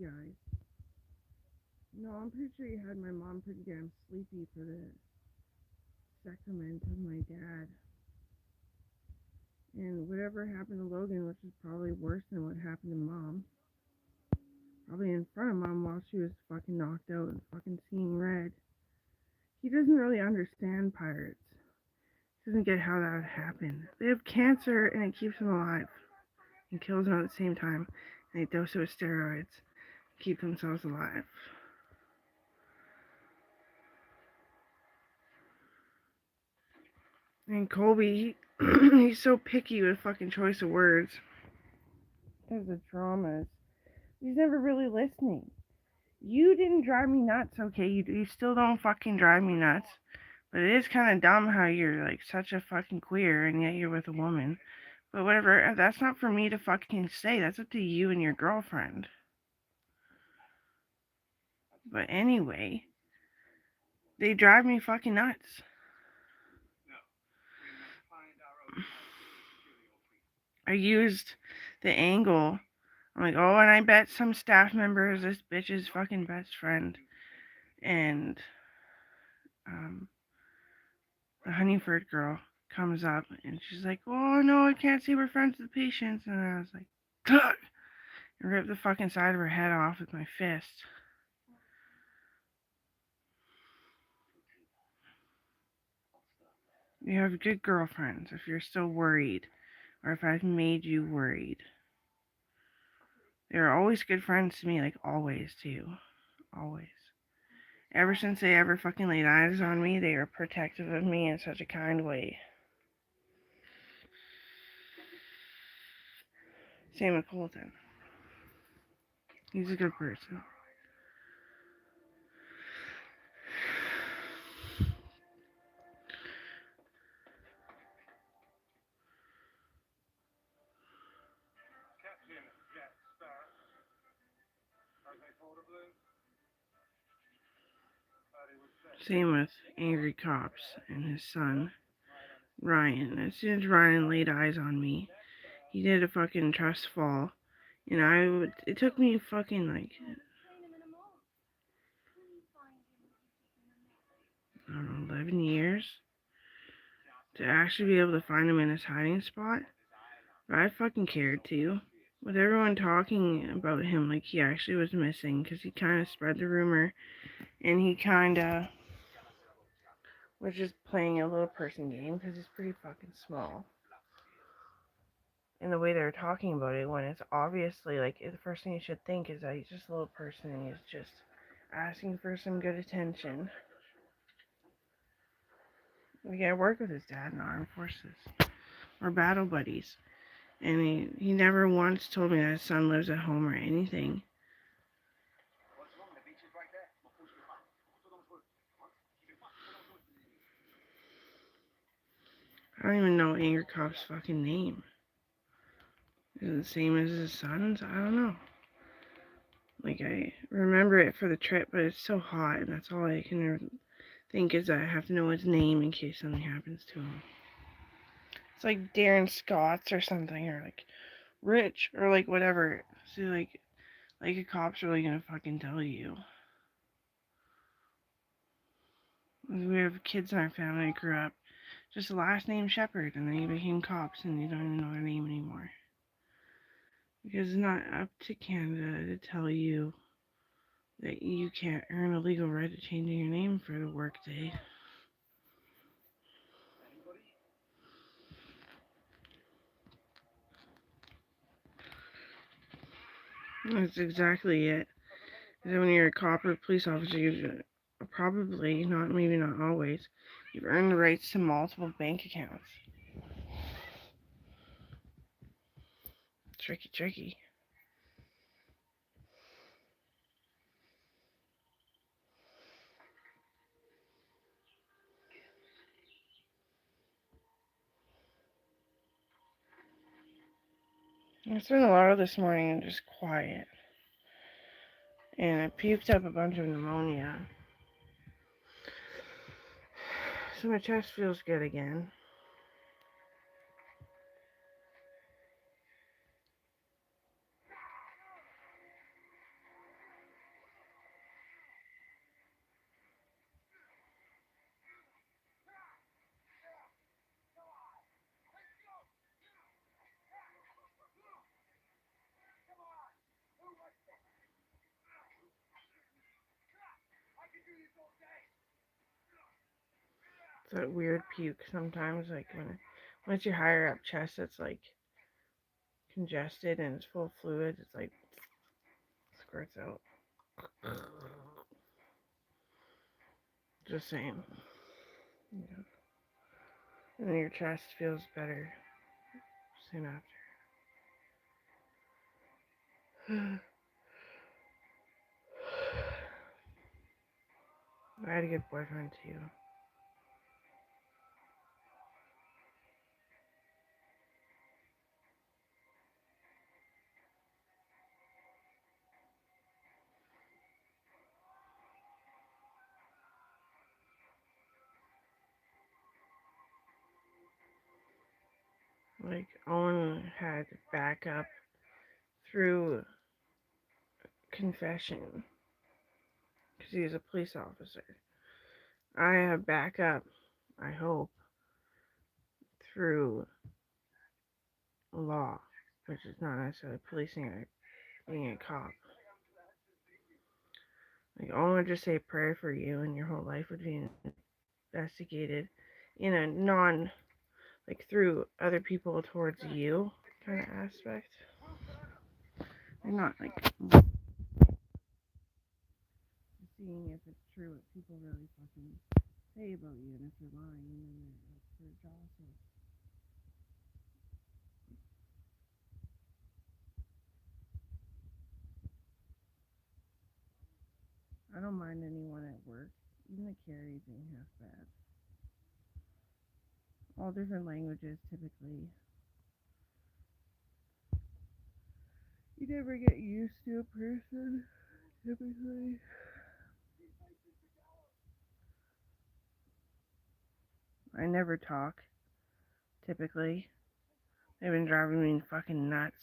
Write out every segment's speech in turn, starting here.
guys. No, I'm pretty sure he had my mom pretty damn sleepy for the sacrament of my dad. And whatever happened to Logan, which is probably worse than what happened to mom. Probably in front of mom while she was fucking knocked out and fucking seeing red. He doesn't really understand pirates. He doesn't get how that would happen. They have cancer and it keeps them alive and kills them at the same time. And they dose it with steroids to keep themselves alive. And Colby, he's so picky with fucking choice of words. There's the dramas. He's never really listening. You didn't drive me nuts, okay? You still don't fucking drive me nuts. But it is kind of dumb how you're like such a fucking queer and yet you're with a woman. But whatever, that's not for me to fucking say. That's up to you and your girlfriend. But anyway, they drive me fucking nuts. I used the angle. I'm like, oh, and I bet some staff member is this bitch's fucking best friend. And the Honeyford girl comes up and she's like, oh no, I can't see we're friends with the patients. And I was like, ugh! And ripped the fucking side of her head off with my fist. You have good girlfriends if you're still worried, or if I've made you worried. They're always good friends to me, like always, too. Always. Ever since they ever fucking laid eyes on me, they were protective of me in such a kind way. Same with Colton. He's a good person. Same with Angry Cops and his son, Ryan. As soon as Ryan laid eyes on me, he did a fucking trust fall. And it took me fucking like, I don't know, 11 years to actually be able to find him in his hiding spot. But I fucking cared too. With everyone talking about him like he actually was missing because he kind of spread the rumor and he kind of was just playing a little person game because he's pretty fucking small. And the way they're talking about it, when it's obviously like the first thing you should think is that he's just a little person and he's just asking for some good attention. Like, I work with his dad in the armed forces. We're battle buddies. And he never once told me that his son lives at home or anything. I don't even know Anger Cop's fucking name. Is it the same as his son's? I don't know. Like, I remember it for the trip, but it's so hot, and that's all I can think is that I have to know his name in case something happens to him. It's like Darren Scott's or something, or like Rich, or like whatever. So like a cop's really gonna fucking tell you. We have kids in our family that grew up just the last name Shepherd, and then you became cops, and you don't even know their name anymore. Because it's not up to Canada to tell you that you can't earn a legal right to changing your name for the workday. That's exactly it. Because when you're a cop or a police officer, you've probably, maybe not always, you've earned the rights to multiple bank accounts. Tricky. I spent a lot of this morning just quiet. And I puked up a bunch of pneumonia. So my chest feels good again. It's that weird puke sometimes, like once you're higher up chest, it's like congested and it's full of fluid. It's like squirts out. Just saying. Yeah. And then your chest feels better soon after. I had a good boyfriend too. Like Owen had backup through confession because he was a police officer. I have backup, I hope, through law, which is not necessarily policing or being a cop. Like Owen would just say a prayer for you, and your whole life would be investigated in a non, like through other people towards you kind of aspect. And not like seeing if it's true what people really fucking say about you, and if they're lying, then they're up for a job. So I don't mind anyone at work. Even the Carries ain't half bad. All different languages typically. You never get used to a person, typically. I never talk, typically. They've been driving me fucking nuts.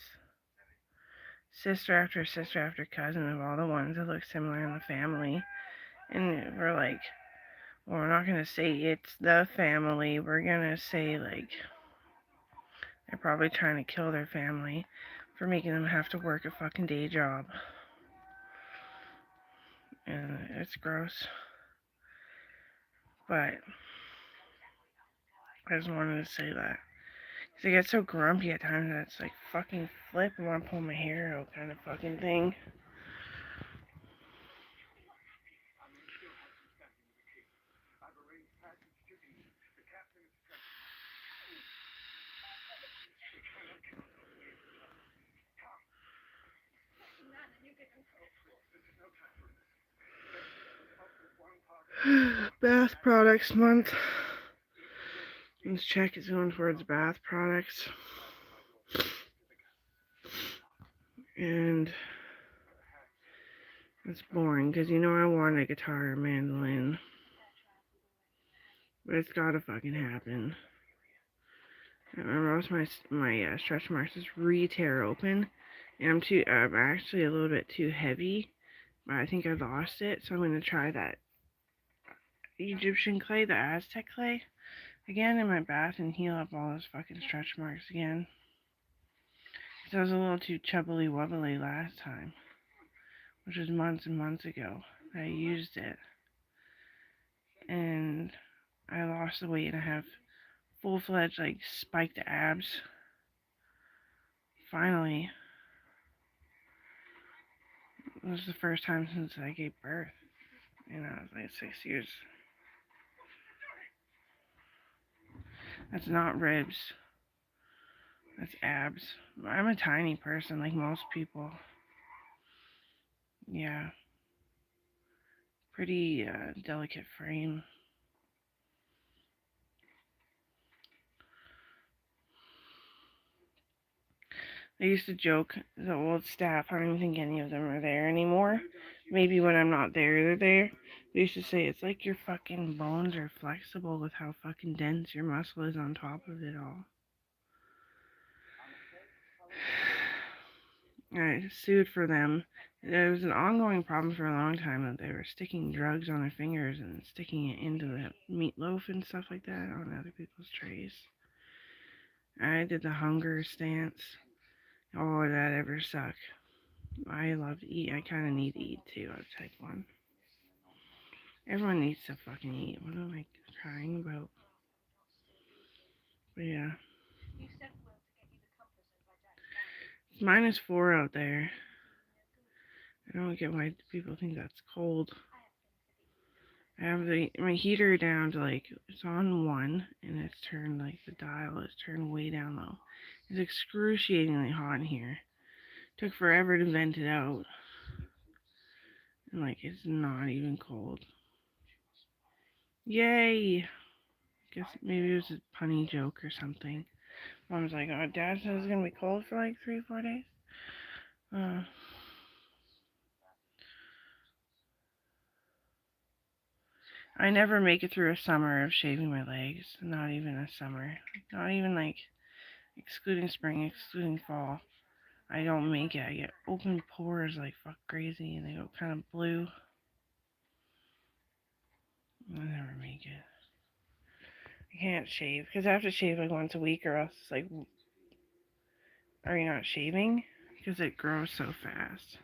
Sister after sister after cousin of all the ones that look similar in the family. And we're like, well, we're not gonna say it's the family. We're gonna say, like, they're probably trying to kill their family for making them have to work a fucking day job. And it's gross. But I just wanted to say that. Because I get so grumpy at times that it's like fucking flip and want to pull my hair out kind of fucking thing. Bath products month. This check is going towards bath products. And it's boring because you know I want a guitar or mandolin. But it's gotta fucking happen. I lost my stretch marks is re-tear open. And I'm actually a little bit too heavy. But I think I lost it. So I'm going to try that Egyptian clay, the Aztec clay, again in my bath and heal up all those fucking stretch marks again. Because I was a little too chubbly wubbly last time, which was months and months ago that I used it. And I lost the weight and I have full-fledged, like, spiked abs. Finally. It was the first time since I gave birth. You know, it was like 6 years. That's not ribs. That's abs. I'm a tiny person, like most people. Yeah. Pretty delicate frame. They used to joke, the old staff, I don't even think any of them are there anymore. Maybe when I'm not there, they're there. They used to say, it's like your fucking bones are flexible with how fucking dense your muscle is on top of it all. I sued for them. There was an ongoing problem for a long time that they were sticking drugs on their fingers and sticking it into the meatloaf and stuff like that on other people's trays. I did the hunger stance. Oh, did that ever suck? I love to eat. I kind of need to eat too. I'm type 1. Everyone needs to fucking eat. What am I crying about? But yeah. It's -4 out there. I don't get why people think that's cold. I have my heater down to like, it's on 1 and it's turned like the dial is turned way down low. It's excruciatingly hot in here. Took forever to vent it out. And like it's not even cold. Yay! Guess maybe it was a punny joke or something. Mom was like, oh, Dad says it's gonna be cold for like 3-4 days. I never make it through a summer of shaving my legs. Not even a summer. Not even like excluding spring, excluding fall. I don't make it. I get open pores like fuck crazy and they go kind of blue. I never make it. I can't shave because I have to shave like once a week or else it's like, are you not shaving? Because it grows so fast.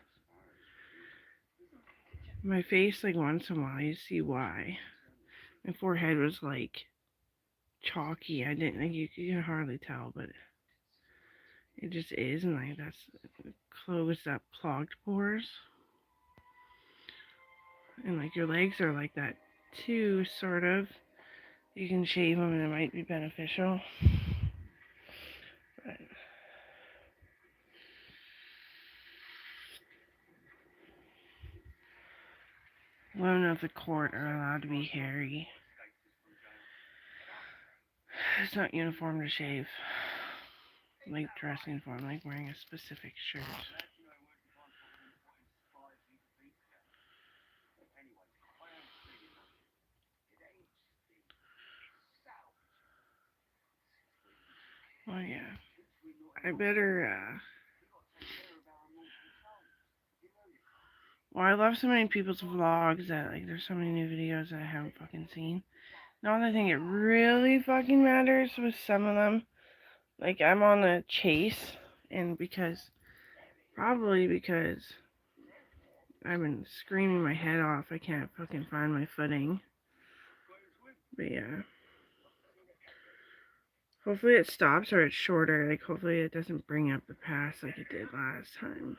My face, like once in a while, you see why. My forehead was like chalky. I didn't like you can hardly tell, but it just is, and like that's closed up, clogged pores. And like your legs are like that too, sort of. You can shave them, and it might be beneficial. But women of the court are allowed to be hairy. It's not uniform to shave. Like dress uniform, like wearing a specific shirt. Well, yeah. I better, well, I love so many people's vlogs that, like, there's so many new videos that I haven't fucking seen. Not that I think it really fucking matters with some of them. Like, I'm on the chase, and probably because I've been screaming my head off, I can't fucking find my footing. But yeah. Hopefully it stops or it's shorter. Like, hopefully it doesn't bring up the past like it did last time.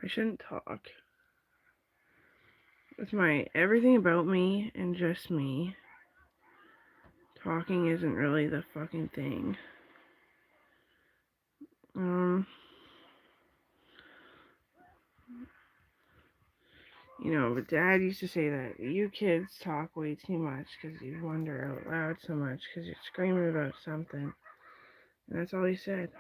I shouldn't talk. With my everything about me and just me, talking isn't really the fucking thing. You know, but Dad used to say that you kids talk way too much because you wonder out loud so much because you're screaming about something. And that's all he said.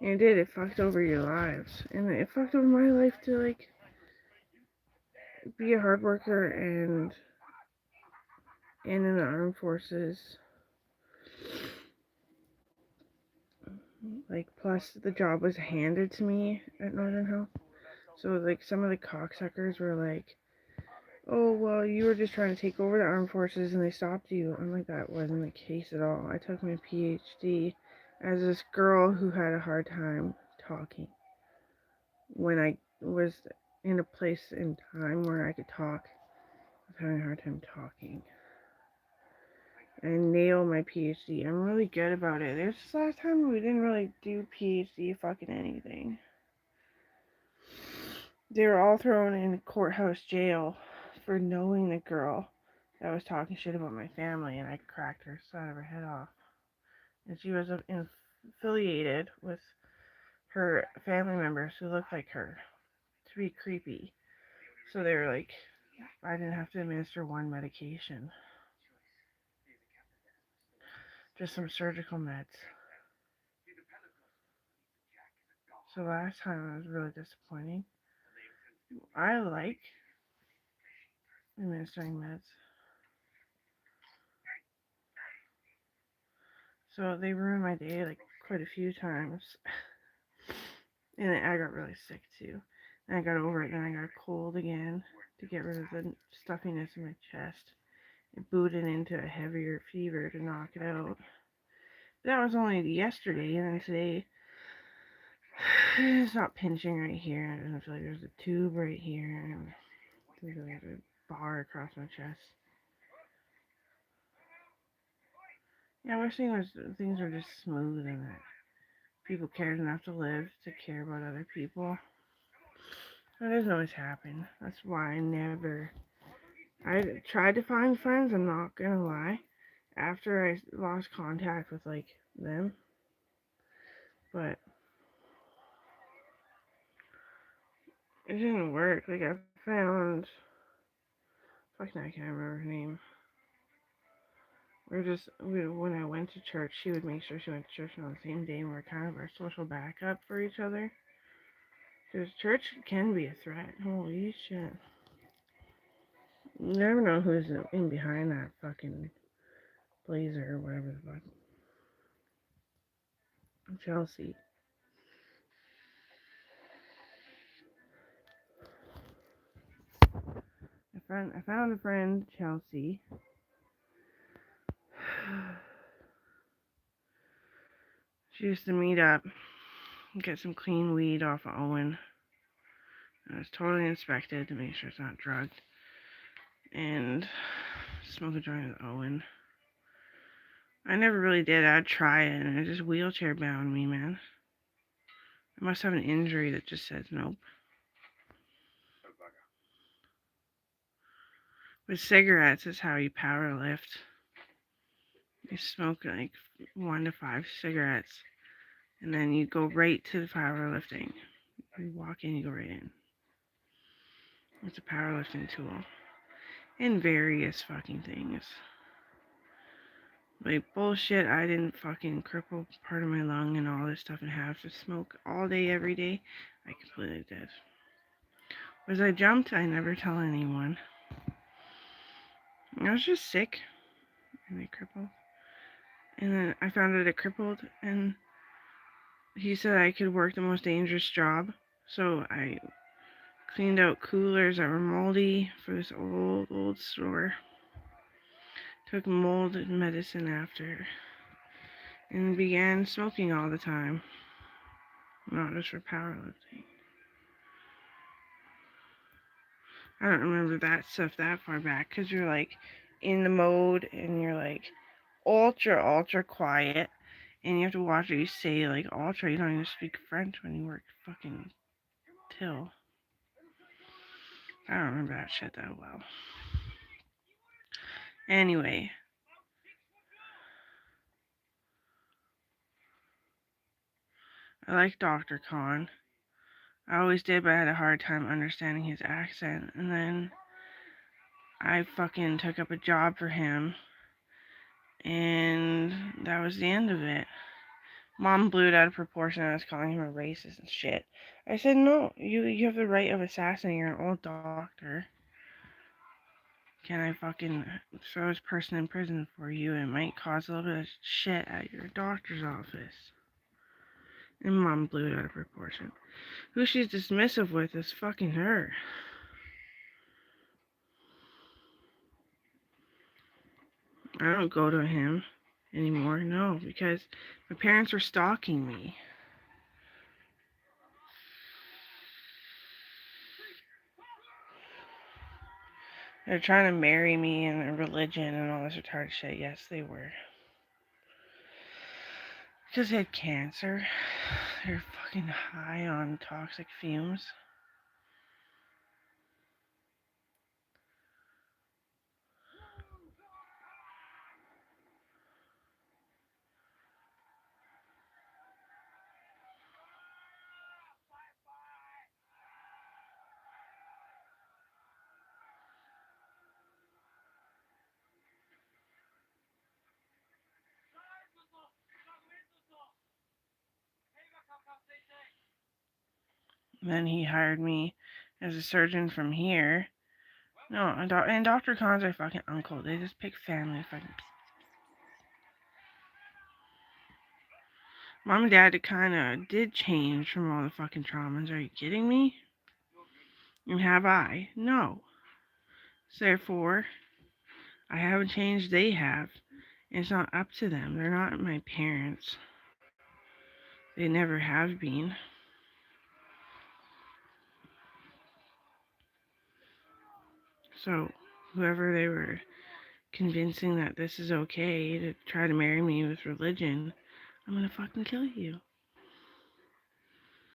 And it did. It fucked over your lives. And it fucked over my life to, like, be a hard worker and in the armed forces. Like, plus the job was handed to me at Northern Health. So, like, some of the cocksuckers were like, oh, well, you were just trying to take over the armed forces and they stopped you. I'm like, that wasn't the case at all. I took my PhD as this girl who had a hard time talking. When I was in a place in time where I could talk, I was having a hard time talking. And nailed my PhD. I'm really good about it. There's this last time we didn't really do PhD fucking anything. They were all thrown in courthouse jail for knowing the girl that was talking shit about my family, and I cracked her side of her head off. And she was affiliated with her family members who looked like her to be creepy. So they were like, I didn't have to administer one medication, just some surgical meds. So last time it was really disappointing. I like administering meds. So they ruined my day like quite a few times. And I got really sick too. And I got over it, then I got a cold again to get rid of the stuffiness in my chest. It booted into a heavier fever to knock it out. That was only yesterday, and then today It's not pinching right here. I don't feel like there's a tube right here. And there's a bar across my chest. Yeah, we're seeing things are just smooth and that people cared enough to live to care about other people. That doesn't always happen. That's why I tried to find friends, I'm not gonna lie, after I lost contact with, like, them. But it didn't work. Like, I found, fuck, now I can't remember her name. When I went to church, she would make sure she went to church on the same day, and we're kind of our social backup for each other. Because church can be a threat. Holy shit. You never know who's in behind that fucking blazer or whatever the fuck. Chelsea. I found a friend, Chelsea. She used to meet up, get some clean weed off of Owen. It was totally inspected to make sure it's not drugged. And smoke a joint with Owen. I never really did. I'd try it, and it just wheelchair bound me, man. I must have an injury that just says nope. With cigarettes is how you power lift. You smoke like 1 to 5 cigarettes, and then you go right to the powerlifting. You walk in, you go right in. It's a powerlifting tool. And various fucking things. Like, bullshit, I didn't fucking cripple part of my lung and all this stuff and have to smoke all day, every day. I completely did. Was I jumped? I never tell anyone. I was just sick, and I crippled. And then I found out it crippled, and he said I could work the most dangerous job. So I cleaned out coolers that were moldy for this old store. Took mold medicine after, and began smoking all the time. Not just for powerlifting. I don't remember that stuff that far back, because you're like in the mode and you're like ultra quiet, and you have to watch what you say. Like, ultra, you don't even speak French when you work fucking till. I don't remember that shit that well. Anyway, I like Dr. Khan. I always did, but I had a hard time understanding his accent. And then I fucking took up a job for him, and that was the end of it. Mom blew it out of proportion. I was calling him a racist and shit. I said, no, you have the right of assassin. You're an old doctor. Can I fucking throw this person in prison for you? It might cause a little bit of shit at your doctor's office. And Mom blew it out of proportion. Who she's dismissive with is fucking her. I don't go to him anymore, no, because my parents were stalking me. They're trying to marry me and a religion and all this retarded shit. Yes, they were. Because they had cancer. They're fucking high on toxic fumes. Then he hired me as a surgeon from here. No, and Dr. Khan's our fucking uncle. They just pick family fucking. Mom and Dad kind of did change from all the fucking traumas. Are you kidding me? And have I? No. So therefore, I haven't changed. They have. And it's not up to them. They're not my parents. They never have been. So, whoever they were convincing that this is okay to try to marry me with religion, I'm gonna fucking kill you.